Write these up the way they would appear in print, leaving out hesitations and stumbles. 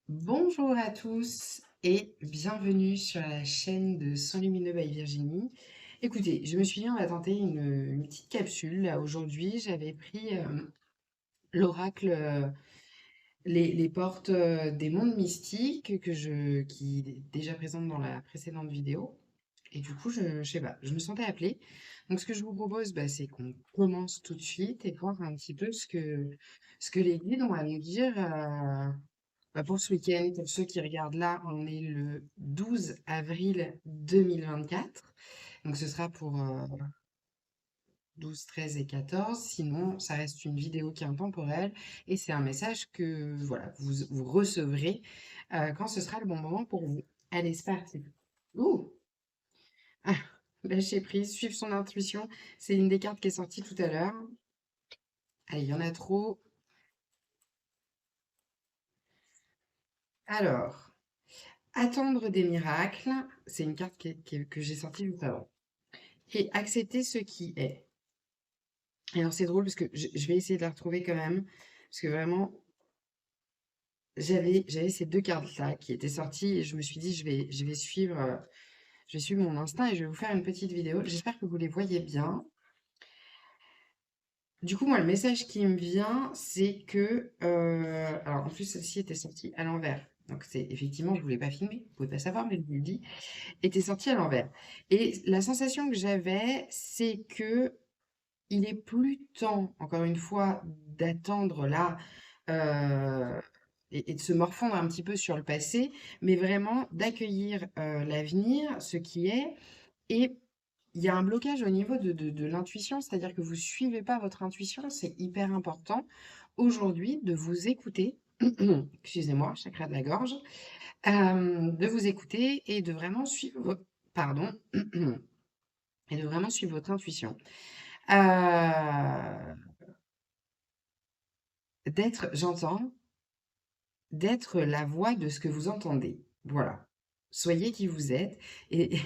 Bonjour à tous et bienvenue sur la chaîne de Sang Lumineux by Virginie. Écoutez, je me suis dit, on va tenter une petite capsule. Là, aujourd'hui, j'avais pris l'oracle, les portes des mondes mystiques qui est déjà présente dans la précédente vidéo. Et du coup, je sais pas, je me sentais appelée. Donc, ce que je vous propose, c'est qu'on commence tout de suite et voir un petit peu ce que les guides ont à nous dire. Pour ce week-end, pour ceux qui regardent là, on est le 12 avril 2024. Donc ce sera pour 12, 13 et 14. Sinon, ça reste une vidéo qui est intemporelle et c'est un message que voilà, vous recevrez quand ce sera le bon moment pour vous. Allez, c'est parti. Ouh! Ah, lâcher prise, suivre son intuition. C'est une des cartes qui est sortie tout à l'heure. Allez, il y en a trop. Alors, attendre des miracles, c'est une carte que j'ai sortie juste avant. Et accepter ce qui est. Et alors c'est drôle parce que je vais essayer de la retrouver quand même, parce que vraiment, j'avais ces deux cartes-là qui étaient sorties et je me suis dit, je vais suivre mon instinct et je vais vous faire une petite vidéo. J'espère que vous les voyez bien. Du coup, moi, le message qui me vient, c'est que... alors, en plus, celle-ci était sortie à l'envers. Donc, c'est effectivement, je ne voulais pas filmer, vous pouvez pas savoir, mais je vous le dis, était sortie à l'envers. Et la sensation que j'avais, c'est que il est plus temps, encore une fois, d'attendre là euh, et de se morfondre un petit peu sur le passé, mais vraiment d'accueillir l'avenir, ce qui est. Et il y a un blocage au niveau de l'intuition, c'est-à-dire que vous ne suivez pas votre intuition, c'est hyper important aujourd'hui de vous écouter. Excusez-moi, chakra de la gorge, de vous écouter et de vraiment suivre pardon, et de vraiment suivre votre intuition. Euh, j'entends, d'être la voix de ce que vous entendez. Voilà. Soyez qui vous êtes. Et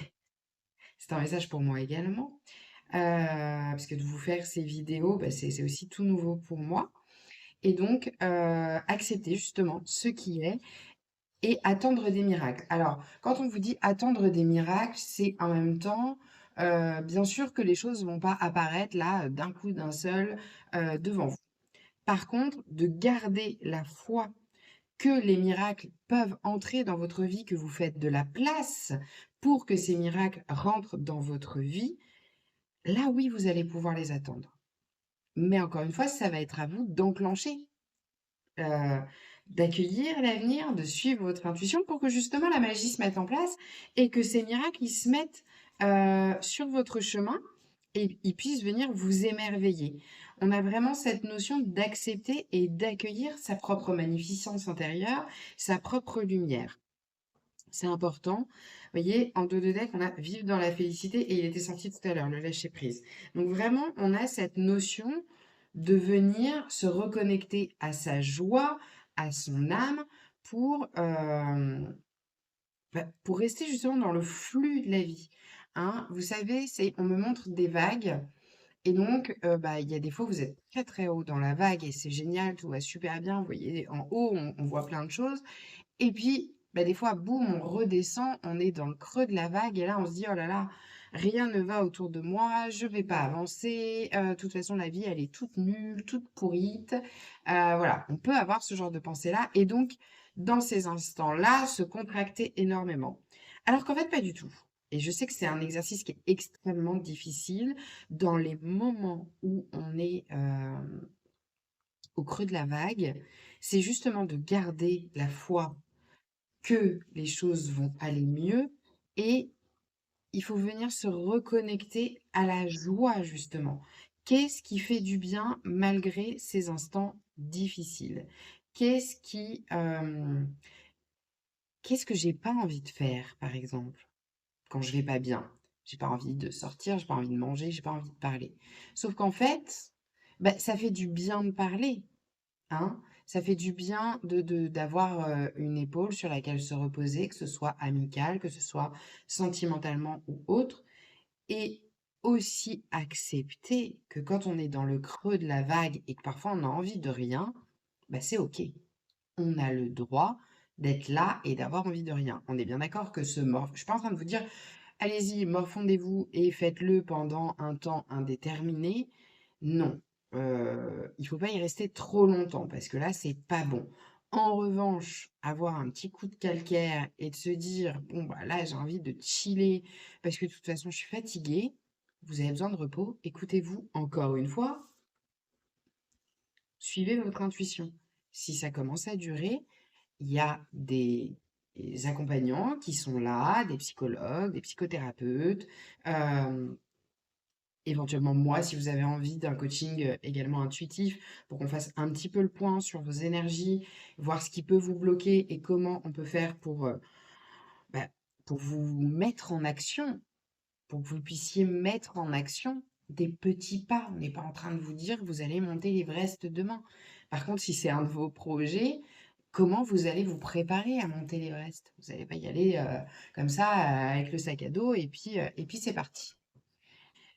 c'est un message pour moi également. Parce que de vous faire ces vidéos, c'est aussi tout nouveau pour moi. Et donc, accepter justement ce qui est et attendre des miracles. Alors, quand on vous dit attendre des miracles, c'est en même temps, bien sûr que les choses vont pas apparaître là, d'un coup, d'un seul, devant vous. Par contre, de garder la foi que les miracles peuvent entrer dans votre vie, que vous faites de la place pour que ces miracles rentrent dans votre vie, là oui, vous allez pouvoir les attendre. Mais encore une fois, ça va être à vous d'enclencher, euh, d'accueillir l'avenir, de suivre votre intuition pour que justement la magie se mette en place et que ces miracles ils se mettent sur votre chemin et ils puissent venir vous émerveiller. On a vraiment cette notion d'accepter et d'accueillir sa propre magnificence intérieure, sa propre lumière. C'est important. Vous voyez, en dos de deck, on a vivre dans la félicité et il était sorti tout à l'heure, le lâcher prise. Donc vraiment, on a cette notion de venir se reconnecter à sa joie, à son âme pour, pour rester justement dans le flux de la vie. Hein. Vous savez, on me montre des vagues et donc, il y a des fois, vous êtes très très haut dans la vague et c'est génial, tout va super bien. Vous voyez, en haut, on voit plein de choses. Et puis, des fois, boum, on redescend, on est dans le creux de la vague et là, on se dit: «Oh là là, rien ne va autour de moi, je vais pas avancer, de toute façon, la vie, elle est toute nulle, toute pourrite». Voilà, on peut avoir ce genre de pensée-là et donc, dans ces instants-là, se contracter énormément. Alors qu'en fait, pas du tout. Et je sais que c'est un exercice qui est extrêmement difficile dans les moments où on est, au creux de la vague, c'est justement de garder la foi que les choses vont aller mieux et il faut venir se reconnecter à la joie justement. Qu'est-ce qui fait du bien malgré ces instants difficiles? Qu'est-ce qui, qu'est-ce que j'ai pas envie de faire, par exemple, quand je vais pas bien? J'ai pas envie de sortir, j'ai pas envie de manger, j'ai pas envie de parler. Sauf qu'en fait, ça fait du bien de parler. Hein? Ça fait du bien d'avoir une épaule sur laquelle se reposer, que ce soit amical, que ce soit sentimentalement ou autre, et aussi accepter que quand on est dans le creux de la vague et que parfois on a envie de rien, c'est ok. On a le droit d'être là et d'avoir envie de rien. On est bien d'accord que je suis pas en train de vous dire: «Allez-y, morfondez-vous et faites-le pendant un temps indéterminé». Non, il faut pas y rester trop longtemps parce que là, c'est pas bon. En revanche, avoir un petit coup de calcaire et de se dire: «Bon, bah, là, j'ai envie de chiller parce que de toute façon, je suis fatigué». Vous avez besoin de repos, écoutez-vous encore une fois, suivez votre intuition. Si ça commence à durer, il y a des accompagnants qui sont là, des psychologues, des psychothérapeutes, hem, éventuellement moi, si vous avez envie d'un coaching, également intuitif pour qu'on fasse un petit peu le point sur vos énergies, voir ce qui peut vous bloquer et comment on peut faire bah, pour vous mettre en action. Pour que vous puissiez mettre en action des petits pas. On n'est pas en train de vous dire que vous allez monter l'Everest demain. Par contre, si c'est un de vos projets, comment vous allez vous préparer à monter l'Everest? Vous n'allez pas y aller comme ça avec le sac à dos et puis c'est parti.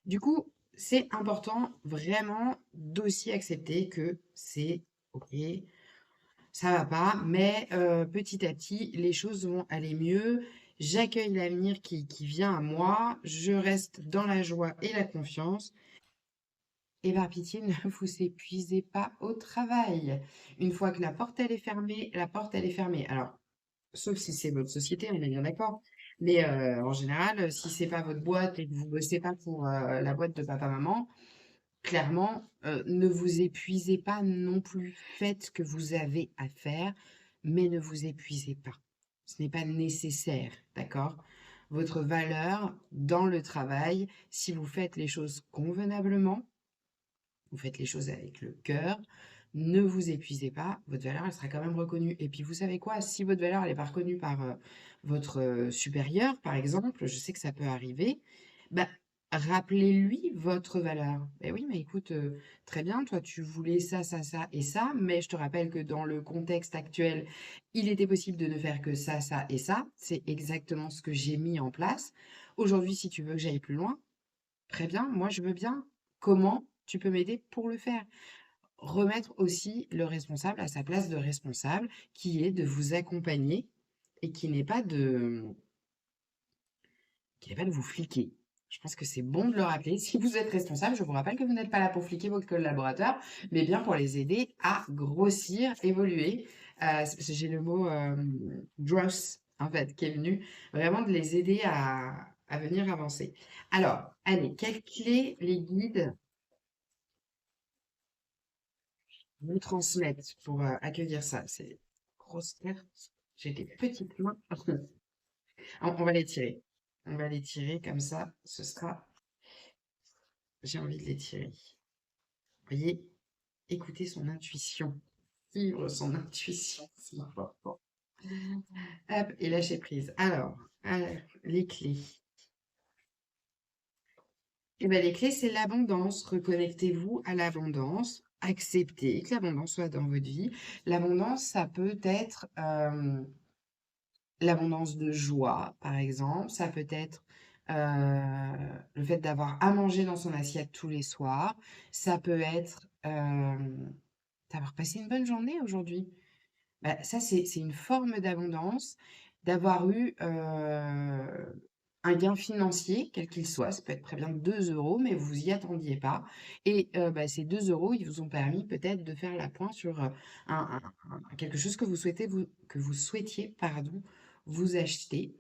Du coup, c'est important vraiment d'aussi accepter que c'est OK, ça va pas, mais petit à petit, les choses vont aller mieux. J'accueille l'avenir qui vient à moi, je reste dans la joie et la confiance et par pitié, ne vous épuisez pas au travail. Une fois que la porte, elle est fermée, la porte, elle est fermée. Alors, sauf si c'est votre société, on est bien d'accord. Mais en général, si c'est pas votre boîte et que vous bossez pas pour la boîte de papa-maman, clairement, ne vous épuisez pas non plus. Faites ce que vous avez à faire, mais ne vous épuisez pas. Ce n'est pas nécessaire, d'accord? Votre valeur dans le travail, si vous faites les choses convenablement, vous faites les choses avec le cœur, ne vous épuisez pas, votre valeur, elle sera quand même reconnue. Et puis, vous savez quoi? Si votre valeur, elle n'est pas reconnue par votre supérieur, par exemple, je sais que ça peut arriver, bah, rappelez-lui votre valeur. Eh oui, mais écoute, très bien, toi, tu voulais ça, ça, ça et ça, mais je te rappelle que dans le contexte actuel, il était possible de ne faire que ça et ça. C'est exactement ce que j'ai mis en place. Aujourd'hui, si tu veux que j'aille plus loin, très bien, moi je veux bien. Comment tu peux m'aider pour le faire? Remettre aussi le responsable à sa place de responsable, qui est de vous accompagner et qui n'est pas de vous fliquer. Je pense que c'est bon de le rappeler. Si vous êtes responsable, je vous rappelle que vous n'êtes pas là pour fliquer vos collaborateurs, mais bien pour les aider à grossir, évoluer. J'ai le mot growth, en fait, qui est venu vraiment de les aider à venir avancer. Alors, allez, quelles clés les guides vous transmettent pour accueillir ça? C'est grosse carte. J'ai des petites mains. On va les tirer. On va les tirer comme ça. Ce sera. J'ai envie de les tirer. Vous voyez, écouter son intuition. Suivre son intuition, c'est important. Hop, et lâcher prise. Alors, les clés. Eh ben, les clés, c'est l'abondance. Reconnectez-vous à l'abondance. Acceptez que l'abondance soit dans votre vie. L'abondance, ça peut être l'abondance de joie, par exemple. Ça peut être le fait d'avoir à manger dans son assiette tous les soirs. Ça peut être d'avoir passé une bonne journée aujourd'hui. Bah, ça, c'est une forme d'abondance, d'avoir eu un gain financier, quel qu'il soit. Ça peut être très bien 2 euros, mais vous y attendiez pas. Et bah, ces 2 euros, ils vous ont permis peut-être de faire la point sur quelque chose que que vous souhaitiez, pardon, vous acheter.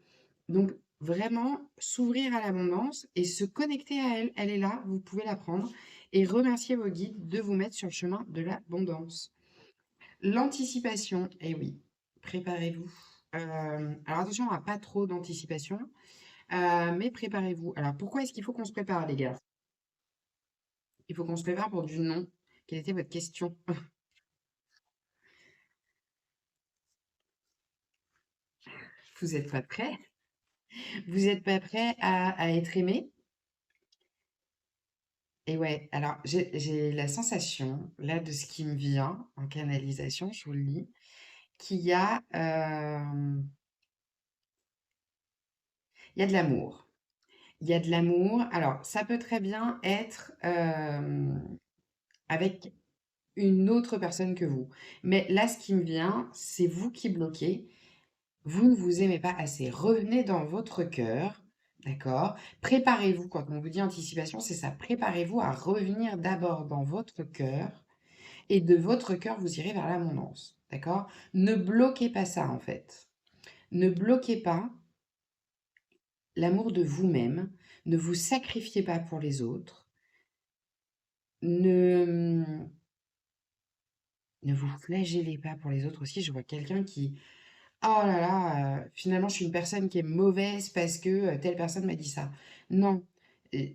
Donc, vraiment, s'ouvrir à l'abondance et se connecter à elle. Elle est là, vous pouvez la prendre. Et remercier vos guides de vous mettre sur le chemin de l'abondance. L'anticipation, eh oui, préparez-vous. Alors attention à pas trop d'anticipation, mais préparez-vous. Alors pourquoi est-ce qu'il faut qu'on se prépare, les gars? Il faut qu'on se prépare pour du non. Quelle était votre question? Vous n'êtes pas prêt? Vous n'êtes pas prêt à être aimé? Et ouais, alors j'ai la sensation, là, de ce qui me vient en canalisation, je vous le lis, qu'il y a, il y a de l'amour. Il y a de l'amour. Alors, ça peut très bien être avec une autre personne que vous. Mais là, ce qui me vient, c'est vous qui bloquez. Vous ne vous aimez pas assez. Revenez dans votre cœur, d'accord? Préparez-vous, quand on vous dit anticipation, c'est ça. Préparez-vous à revenir d'abord dans votre cœur et de votre cœur, vous irez vers l'abondance, d'accord? Ne bloquez pas ça, en fait. Ne bloquez pas l'amour de vous-même. Ne vous sacrifiez pas pour les autres. Ne, ne vous flagellez pas pour les autres aussi. Je vois quelqu'un qui, oh là là, finalement, je suis une personne qui est mauvaise parce que telle personne m'a dit ça. Non,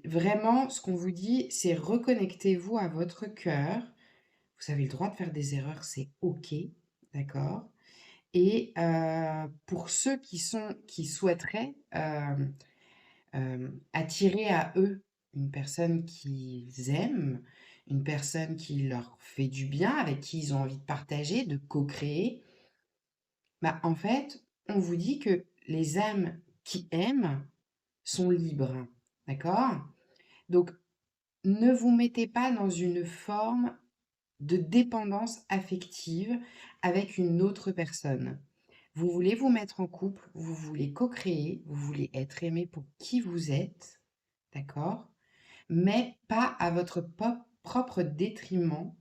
vraiment, ce qu'on vous dit, c'est reconnectez-vous à votre cœur. Vous avez le droit de faire des erreurs, c'est OK, d'accord? Et pour ceux qui souhaiteraient, attirer à eux une personne qu'ils aiment, une personne qui leur fait du bien, avec qui ils ont envie de partager, de co-créer, bah, en fait, on vous dit que les âmes qui aiment sont libres, d'accord? Donc, ne vous mettez pas dans une forme de dépendance affective avec une autre personne. Vous voulez vous mettre en couple, vous voulez co-créer, vous voulez être aimé pour qui vous êtes, d'accord? Mais pas à votre propre détriment,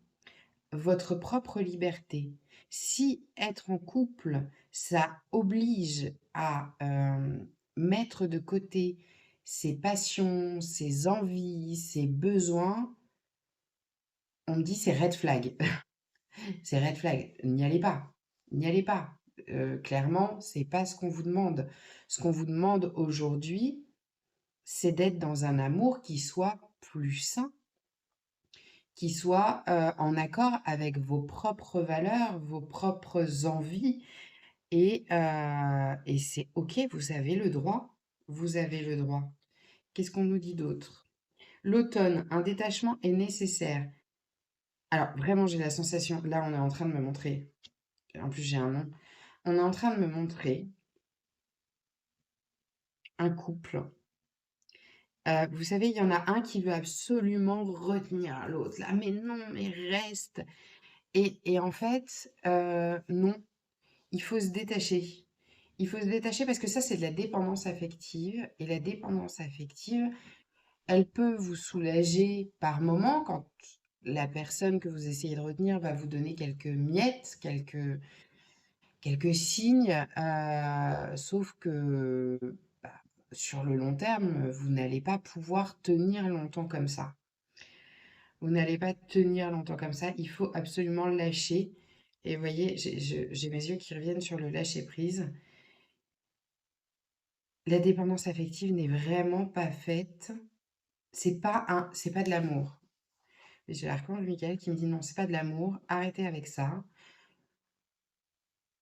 votre propre liberté. Si être en couple, ça oblige à mettre de côté ses passions, ses envies, ses besoins, on me dit c'est red flag. C'est red flag. N'y allez pas. N'y allez pas. Clairement, c'est pas ce qu'on vous demande. Ce qu'on vous demande aujourd'hui, c'est d'être dans un amour qui soit plus sain, qui soit en accord avec vos propres valeurs, vos propres envies. Et c'est OK, vous avez le droit. Vous avez le droit. Qu'est-ce qu'on nous dit d'autre? L'automne, un détachement est nécessaire. Alors, vraiment, j'ai la sensation, là, on est en train de me montrer, en plus, j'ai un nom, on est en train de me montrer un couple. Vous savez, il y en a un qui veut absolument retenir l'autre, là, mais non, mais reste. Et en fait, non, il faut se détacher. Il faut se détacher parce que ça, c'est de la dépendance affective. Et la dépendance affective, elle peut vous soulager par moment quand la personne que vous essayez de retenir va vous donner quelques miettes, quelques signes, sauf que bah, sur le long terme, vous n'allez pas pouvoir tenir longtemps comme ça. Vous n'allez pas tenir longtemps comme ça. Il faut absolument lâcher. Et vous voyez, j'ai mes yeux qui reviennent sur le lâcher prise. La dépendance affective n'est vraiment pas faite. C'est pas de l'amour. Et j'ai l'archange Michael qui me dit non, c'est pas de l'amour. Arrêtez avec ça.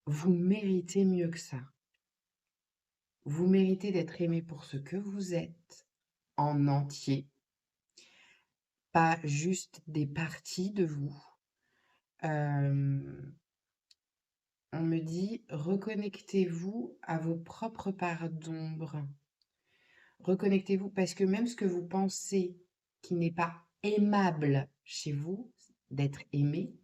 Vous méritez mieux que ça. Vous méritez d'être aimé pour ce que vous êtes, en entier, pas juste des parties de vous. On me dit, reconnectez-vous à vos propres parts d'ombre. Reconnectez-vous parce que même ce que vous pensez qui n'est pas aimable chez vous, d'être aimé,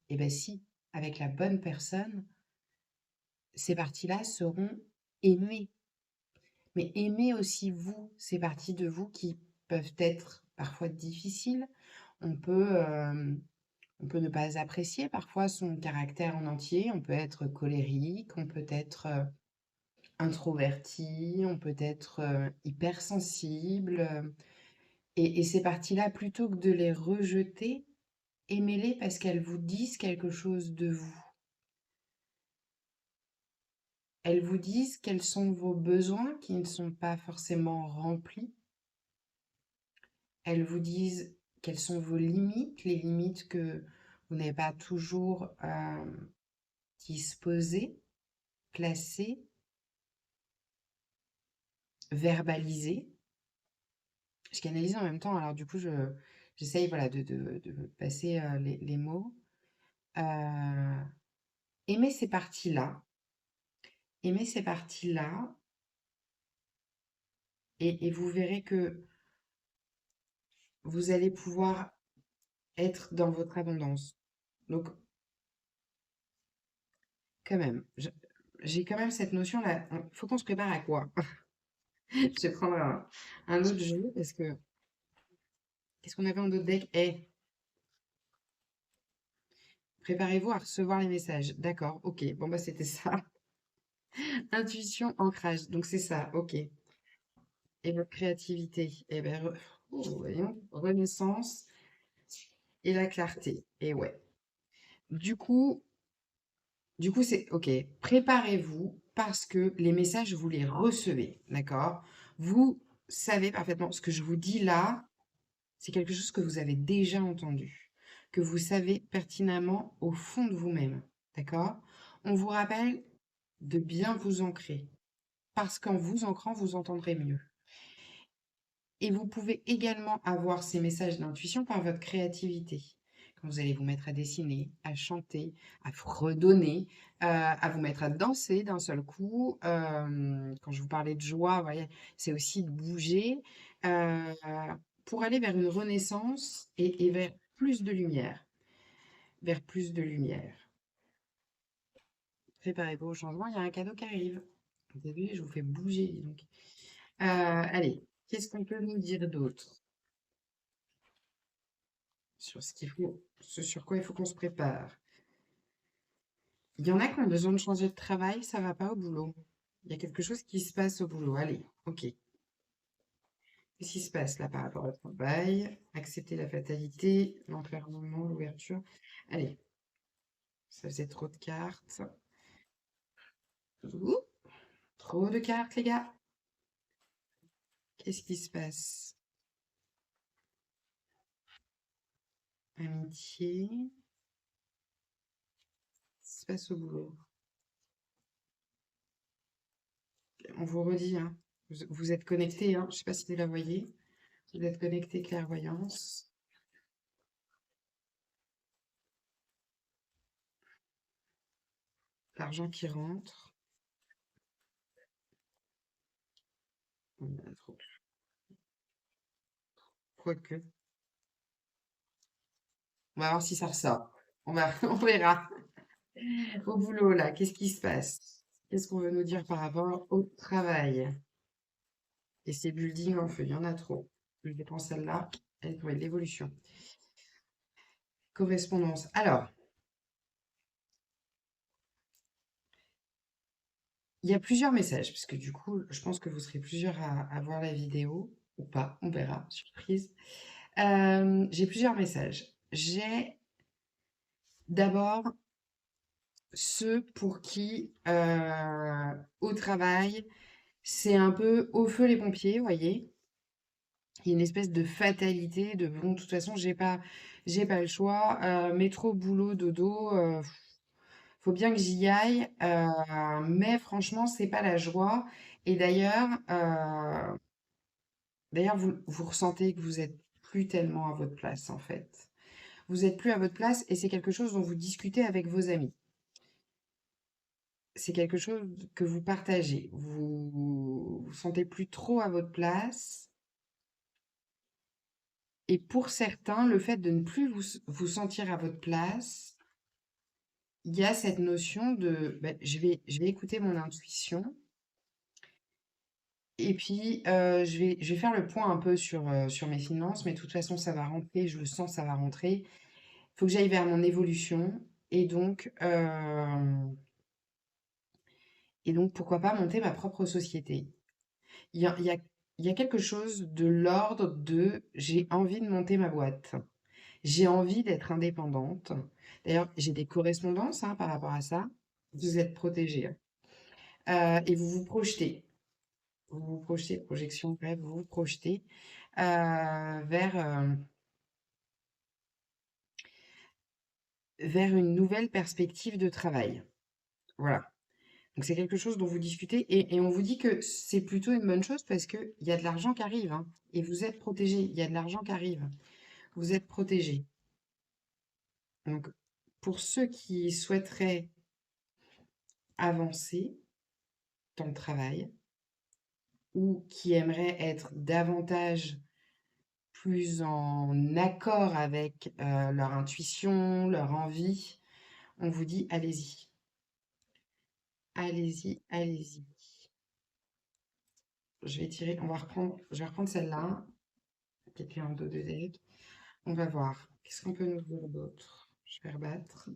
et ben si, avec la bonne personne, ces parties-là seront aimées. Mais aimez aussi vous, ces parties de vous qui peuvent être parfois difficiles. On peut, on peut ne pas apprécier parfois son caractère en entier. On peut être colérique, on peut être introverti, on peut être hypersensible. Et ces parties-là, plutôt que de les rejeter, aimez-les parce qu'elles vous disent quelque chose de vous. Elles vous disent quels sont vos besoins qui ne sont pas forcément remplis. Elles vous disent quelles sont vos limites, les limites que vous n'avez pas toujours disposées, placées, verbalisées. Je canalise en même temps, alors du coup, j'essaye voilà, de passer les mots. Euh, Aimez ces parties-là. Aimez ces parties-là et vous verrez que vous allez pouvoir être dans votre abondance. Donc, quand même. J'ai quand même cette notion-là. Faut qu'on se prépare à quoi? Je vais prendre un autre jeu parce que qu'est-ce qu'on avait en d'autres deck? Eh, préparez-vous à recevoir les messages. D'accord, ok. Bon, bah, c'était ça. Intuition, ancrage. Donc, c'est ça, ok. Et votre créativité. Eh ben, voyons, renaissance et la clarté. Et ouais. Du coup, c'est ok. Préparez-vous parce que les messages, vous les recevez. D'accord? Vous savez parfaitement ce que je vous dis là, c'est quelque chose que vous avez déjà entendu, que vous savez pertinemment au fond de vous-même. D'accord? On vous rappelle de bien vous ancrer, parce qu'en vous ancrant, vous entendrez mieux. Et vous pouvez également avoir ces messages d'intuition par votre créativité. Quand vous allez vous mettre à dessiner, à chanter, à fredonner, à vous mettre à danser d'un seul coup. Quand je vous parlais de joie, vous voyez, c'est aussi de bouger euh, pour aller vers une renaissance et vers plus de lumière. Vers plus de lumière. Préparez-vous au changement, il y a un cadeau qui arrive. Vous avez vu, je vous fais bouger, dis donc. Allez, qu'est-ce qu'on peut nous dire d'autre sur ce sur quoi il faut qu'on se prépare? Il y en a qui ont besoin de changer de travail, ça va pas au boulot. Il y a quelque chose qui se passe au boulot. Allez, ok. Qu'est-ce qui se passe là par rapport au travail? Accepter la fatalité, l'enfermement, l'ouverture. Allez, ça faisait trop de cartes. Ouh, trop de cartes, les gars. Qu'est-ce qui se passe? Amitié. Qu'est-ce qui se passe au boulot? On vous redit, hein. Vous êtes connectés, hein. Je sais pas si vous la voyez. Vous êtes connectés, clairvoyance. L'argent qui rentre. Trop- Quoique. On va voir si ça ressort. On verra. Au boulot, là, qu'est-ce qui se passe? Qu'est-ce qu'on veut nous dire par rapport au travail? Et ces buildings en feu, il y en a trop. Je vais prendre celle-là. Elle pourrait l'évolution. Correspondance. Alors, il y a plusieurs messages, parce que du coup, je pense que vous serez plusieurs à voir la vidéo, ou pas, on verra, surprise. J'ai plusieurs messages. J'ai d'abord ceux pour qui, au travail, c'est un peu au feu les pompiers, vous voyez. Il y a une espèce de fatalité de bon, de toute façon, j'ai pas le choix. Métro, boulot, dodo, faut bien que j'y aille. Mais franchement, c'est pas la joie. Et d'ailleurs, vous ressentez que vous êtes plus tellement à votre place, en fait. Vous êtes plus à votre place et c'est quelque chose dont vous discutez avec vos amis. C'est quelque chose que vous partagez. Vous sentez plus trop à votre place. Et pour certains, le fait de ne plus vous sentir à votre place, il y a cette notion de ben, je vais écouter mon intuition et puis je vais faire le point un peu sur mes finances, mais de toute façon, ça va rentrer, je le sens, ça va rentrer. Il faut que j'aille vers mon évolution et donc pourquoi pas monter ma propre société. Il y a, il y a, il y a quelque chose de l'ordre de j'ai envie de monter ma boîte. J'ai envie d'être indépendante. D'ailleurs, j'ai des correspondances hein, par rapport à ça. Vous êtes protégés. Et vous vous projetez. Vous vous projetez, projection, bref, vous vous projetez vers une nouvelle perspective de travail. Voilà. Donc c'est quelque chose dont vous discutez et on vous dit que c'est plutôt une bonne chose parce qu'il y a de l'argent qui arrive hein, et vous êtes protégé. Il y a de l'argent qui arrive. Vous êtes protégé. Donc pour ceux qui souhaiteraient avancer dans le travail, ou qui aimeraient être davantage plus en accord avec leur intuition, leur envie, on vous dit allez-y. Allez-y, allez-y. Je vais tirer, je vais reprendre celle-là, qui est en dos de deck. On va voir. Qu'est-ce qu'on peut nous dire d'autre? Je vais rebattre.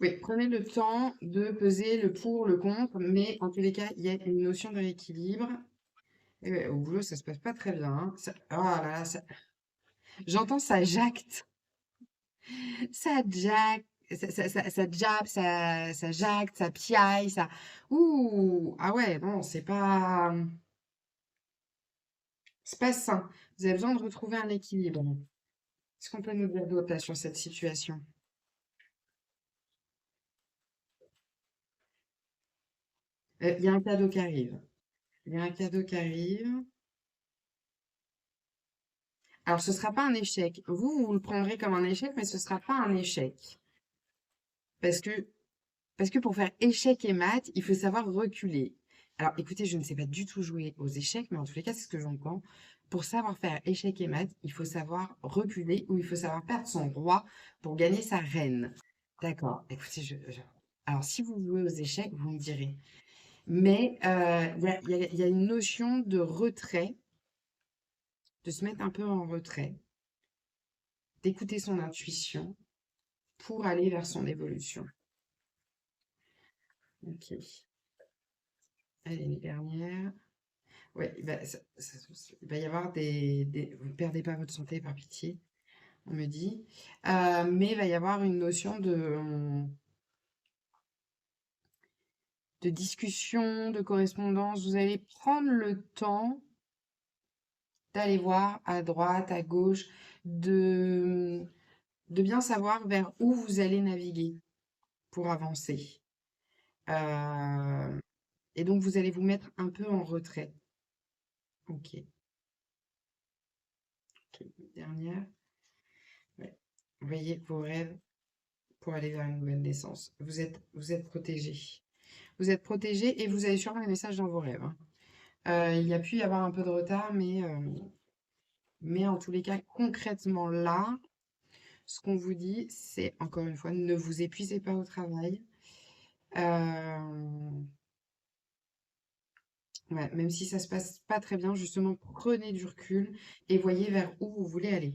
Oui, prenez le temps de peser le pour, le contre, mais en tous les cas, il y a une notion de rééquilibre. Au boulot, ça se passe pas très bien, hein. Oh là là, j'entends ça jacte, ça jacte, ça jappe, ça jacte, ça piaille, ça. Ouh, ah ouais, non, c'est pas sain. Vous avez besoin de retrouver un équilibre. Est-ce qu'on peut nous dire d'autre là sur cette situation? Il y a un cadeau qui arrive. Il y a un cadeau qui arrive. Alors, ce sera pas un échec. Vous le prendrez comme un échec, mais ce sera pas un échec. Parce que, parce que pour faire échec et maths, il faut savoir reculer. Alors, écoutez, je ne sais pas du tout jouer aux échecs, mais en tous les cas, c'est ce que j'entends. Pour savoir faire échec et maths, il faut savoir reculer ou il faut savoir perdre son roi pour gagner sa reine. D'accord. Écoutez, alors, si vous jouez aux échecs, vous me direz. Mais il y a une notion de retrait, de se mettre un peu en retrait, d'écouter son intuition pour aller vers son évolution. Ok. Allez, une dernière. Ouais, bah, il va y avoir vous ne perdez pas votre santé par pitié, on me dit. Mais il va y avoir une notion de discussion, de correspondance. Vous allez prendre le temps d'aller voir à droite, à gauche, de, de bien savoir vers où vous allez naviguer pour avancer. Euh, et donc, vous allez vous mettre un peu en retrait. Ok, ok. Dernière. Ouais. Voyez vos rêves pour aller vers une nouvelle naissance. Vous êtes protégé. Vous êtes protégé et vous avez sûrement un message dans vos rêves, hein. Il y a pu y avoir un peu de retard, mais en tous les cas, concrètement là, ce qu'on vous dit, c'est encore une fois, ne vous épuisez pas au travail. Euh, ouais, même si ça se passe pas très bien, justement, prenez du recul et voyez vers où vous voulez aller.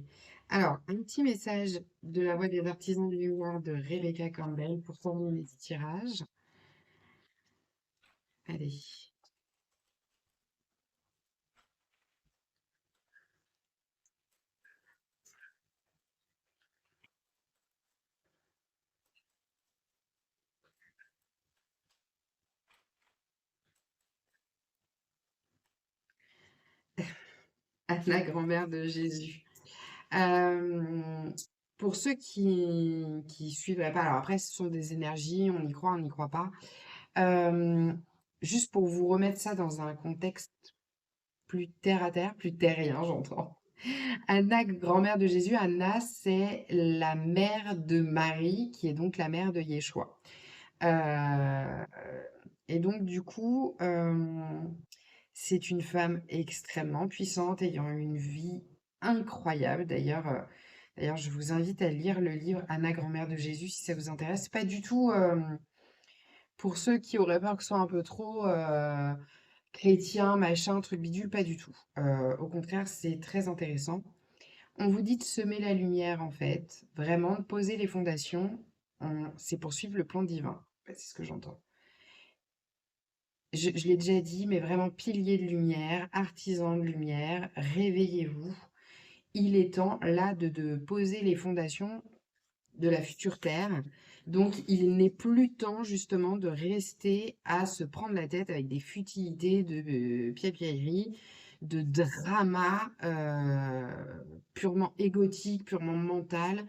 Alors, un petit message de la voix des artisans du mémoire de Rebecca Campbell pour terminer ce tirage. Allez. Anna, grand-mère de Jésus. Euh, pour ceux qui suivraient pas, alors après, ce sont des énergies, on y croit, on n'y croit pas. Euh, Juste pour vous remettre ça dans un contexte plus terre à terre, plus terrien, j'entends. Anna, grand-mère de Jésus, Anna, c'est la mère de Marie, qui est donc la mère de Yeshua. Euh, et donc, du coup, c'est une femme extrêmement puissante, ayant une vie incroyable. D'ailleurs, je vous invite à lire le livre Anna, grand-mère de Jésus, si ça vous intéresse. Pas du tout pour ceux qui auraient peur que ce soit un peu trop chrétien, machin, truc bidule, pas du tout. Au contraire, c'est très intéressant. On vous dit de semer la lumière, en fait, vraiment, de poser les fondations. C'est poursuivre le plan divin. En fait, c'est ce que j'entends. Je l'ai déjà dit, mais vraiment pilier de lumière, artisan de lumière, réveillez-vous. Il est temps là de poser les fondations de la future Terre. Donc il n'est plus temps justement de rester à se prendre la tête avec des futilités de piapiaillerie, de drama purement égotique, purement mental,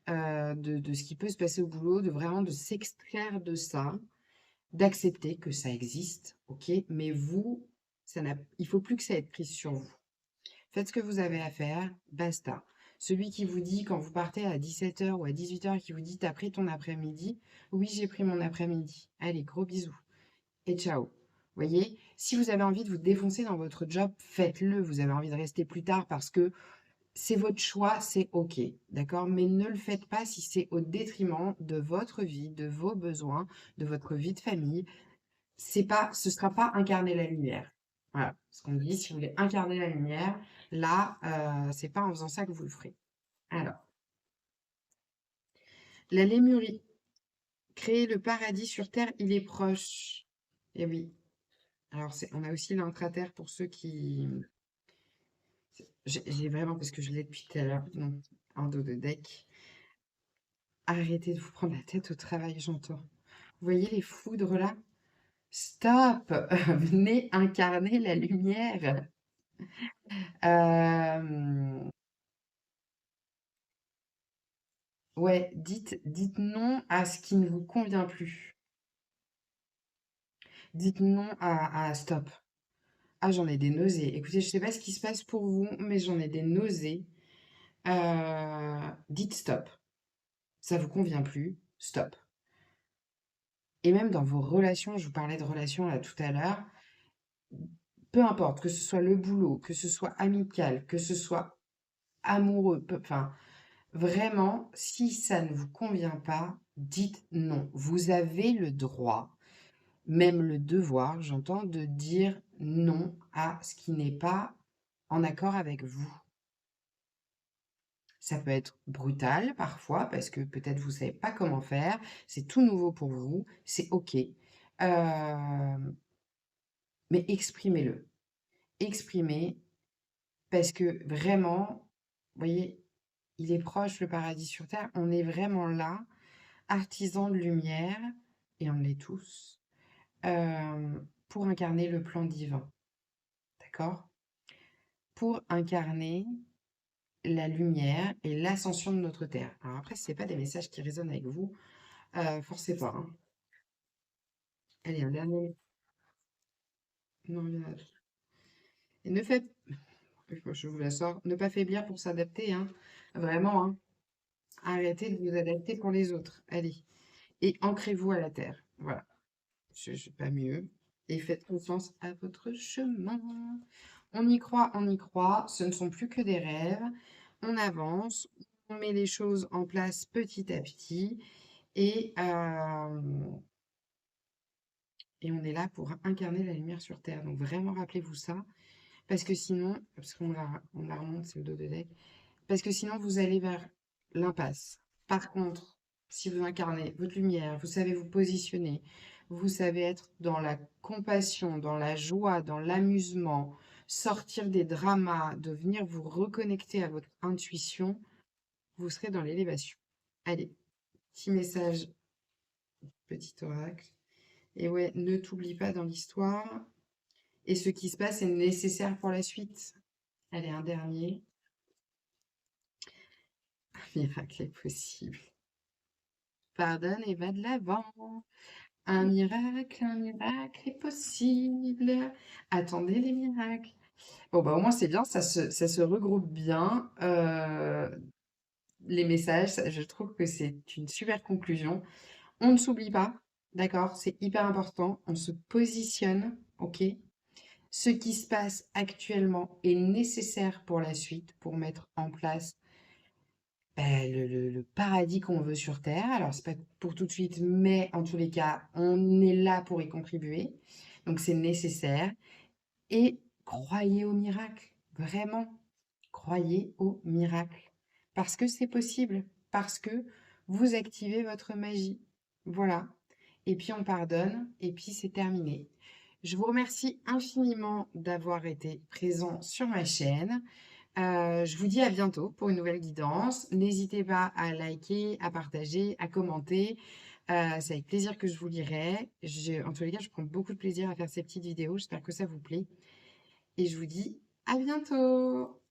de ce qui peut se passer au boulot, de vraiment de s'extraire de ça, d'accepter que ça existe, ok, mais vous, il faut plus que ça ait prise sur vous. Faites ce que vous avez à faire, basta. Celui qui vous dit quand vous partez à 17h ou à 18h, qui vous dit t'as pris ton après-midi, oui j'ai pris mon après-midi. Allez, gros bisous et ciao. Voyez? Si vous avez envie de vous défoncer dans votre job, faites-le. Vous avez envie de rester plus tard parce que c'est votre choix, c'est OK, d'accord? Mais ne le faites pas si c'est au détriment de votre vie, de vos besoins, de votre vie de famille. Ce sera pas incarner la lumière. Voilà, ce qu'on dit, si vous voulez incarner la lumière, là, c'est pas en faisant ça que vous le ferez. Alors, la lémurie, créer le paradis sur terre, il est proche. Eh oui. Alors, on a aussi l'intraterre pour ceux qui... J'ai vraiment, parce que je l'ai depuis tout à l'heure, non, un dos de deck. Arrêtez de vous prendre la tête au travail, j'entends. Vous voyez les foudres là? Stop! Venez incarner la lumière. Ouais, dites non à ce qui ne vous convient plus. Dites non à stop. Ah, j'en ai des nausées. Écoutez, je sais pas ce qui se passe pour vous, mais j'en ai des nausées. Dites stop. Ça vous convient plus, stop. Et même dans vos relations, je vous parlais de relations là tout à l'heure, peu importe, que ce soit le boulot, que ce soit amical, que ce soit amoureux, enfin, vraiment, si ça ne vous convient pas, dites non. Vous avez le droit, même le devoir, j'entends, de dire non à ce qui n'est pas en accord avec vous. Ça peut être brutal parfois parce que peut-être vous ne savez pas comment faire, c'est tout nouveau pour vous, c'est OK. Mais exprimez-le. Exprimez parce que vraiment, vous voyez, il est proche le paradis sur terre. On est vraiment là, artisans de lumière, et on l'est tous, pour incarner le plan divin. D'accord? Pour incarner la lumière et l'ascension de notre terre. Alors après, si ce n'est pas des messages qui résonnent avec vous, forcez pas, hein. Allez, un dernier. Non, il y en a d'autres. Et ne faites, je vous la sors, ne pas faiblir pour s'adapter, hein. Vraiment, hein. Arrêtez de vous adapter pour les autres. Allez. Et ancrez-vous à la terre. Voilà. Je pas mieux. Et faites confiance à votre chemin. On y croit, on y croit. Ce ne sont plus que des rêves. On avance. On met les choses en place petit à petit. Et, et on est là pour incarner la lumière sur Terre. Donc vraiment, rappelez-vous ça. Parce que sinon, parce qu'on la remonte, c'est le dos de deck. Parce que sinon, vous allez vers l'impasse. Par contre, si vous incarnez votre lumière, vous savez vous positionner, vous savez être dans la compassion, dans la joie, dans l'amusement, sortir des dramas, de venir vous reconnecter à votre intuition, vous serez dans l'élévation. Allez, petit message, petit oracle. Et ouais, ne t'oublie pas dans l'histoire. Et ce qui se passe est nécessaire pour la suite. Allez, un dernier. Un miracle est possible. Pardonne et va de l'avant. Un miracle est possible. Attendez les miracles. Bon, bah au moins c'est bien, ça se regroupe bien. Les messages, je trouve que c'est une super conclusion. On ne s'oublie pas, d'accord? C'est hyper important. On se positionne, ok? Ce qui se passe actuellement est nécessaire pour la suite, pour mettre en place le paradis qu'on veut sur Terre. Alors, c'est pas pour tout de suite, mais en tous les cas, on est là pour y contribuer. Donc, c'est nécessaire. Et croyez au miracle. Vraiment, croyez au miracle. Parce que c'est possible. Parce que vous activez votre magie. Voilà. Et puis, on pardonne. Et puis, c'est terminé. Je vous remercie infiniment d'avoir été présent sur ma chaîne. Je vous dis à bientôt pour une nouvelle guidance. N'hésitez pas à liker, à partager, à commenter. C'est avec plaisir que je vous lirai. En tous les cas, je prends beaucoup de plaisir à faire ces petites vidéos. J'espère que ça vous plaît. Et je vous dis à bientôt.